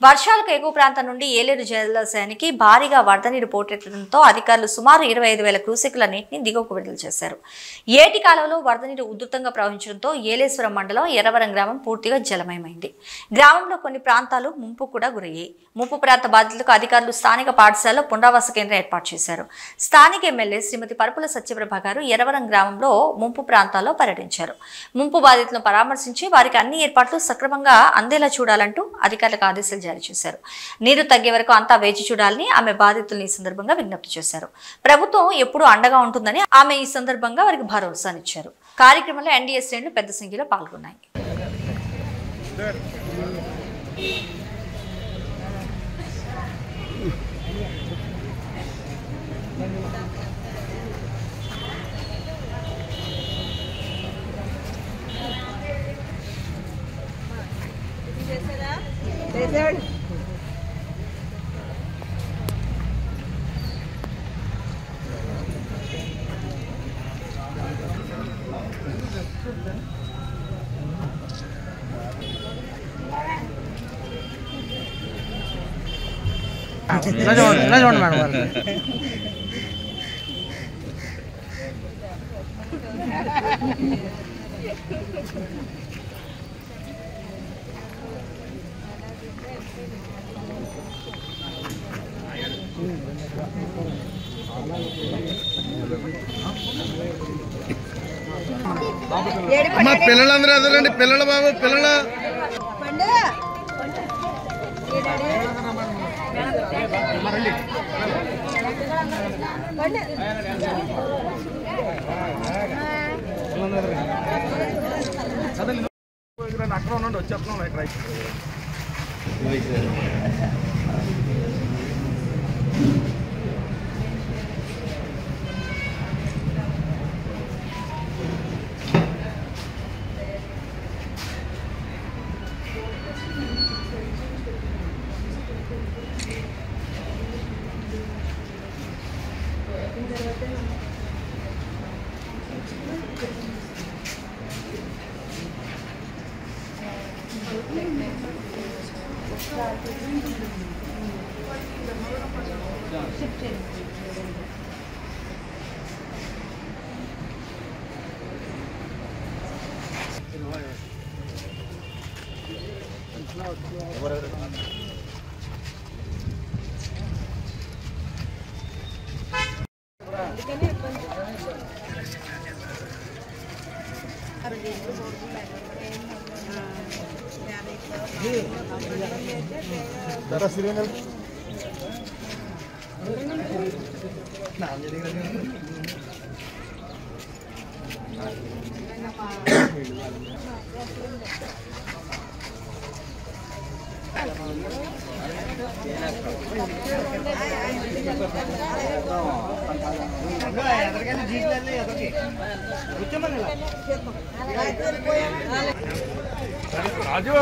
వర్షాలకు ఎగువ ప్రాంతం నుండి ఏలేరు జలాశయానికి భారీగా వరద నీరు పోటెత్తడంతో అధికారులు సుమారు 25,000 క్యూసెక్కుల నీటిని దిగువకు విడుదల చేశారు. ఏటి కాలంలో వరద నీరు ఉధృతంగా ప్రవహించడంతో ఏలేశ్వరం మండలం ఎర్రవరం గ్రామం పూర్తిగా జలమయమైంది. గ్రామంలో కొన్ని ప్రాంతాలు ముంపు కూడా గురయ్యాయి. ముంపు ప్రాంత బాధితులకు అధికారులు స్థానిక పాఠశాలలో పునరావాస కేంద్రం ఏర్పాటు చేశారు. స్థానిక ఎమ్మెల్యే శ్రీమతి పరుపుల సత్యప్రభ గారు ఎర్రవరం గ్రామంలో ముంపు ప్రాంతాల్లో పర్యటించారు. ముంపు బాధితులను పరామర్శించి వారికి అన్ని ఏర్పాట్లు సక్రమంగా అందేలా చూడాలంటూ అధికారులకు ఆదేశాలు జారీ చేశారు. నీరు తగ్గే వరకు అంతా వేచి చూడాలని ఆమె బాధితులను ఈ సందర్భంగా విజ్ఞప్తి చేశారు. ప్రభుత్వం ఎప్పుడూ అండగా ఉంటుందని ఆమె ఈ సందర్భంగా వారికి భరోసానిచ్చారు. కార్యక్రమంలో ఎన్డీఏ శ్రేణులు పెద్ద సంఖ్యలో పాల్గొన్నాయి. పిల్లలందరూ అదలండి, పిల్లల బాబు పిల్లల అక్కడ ఉండండి, వచ్చేస్తున్నాం. రాజు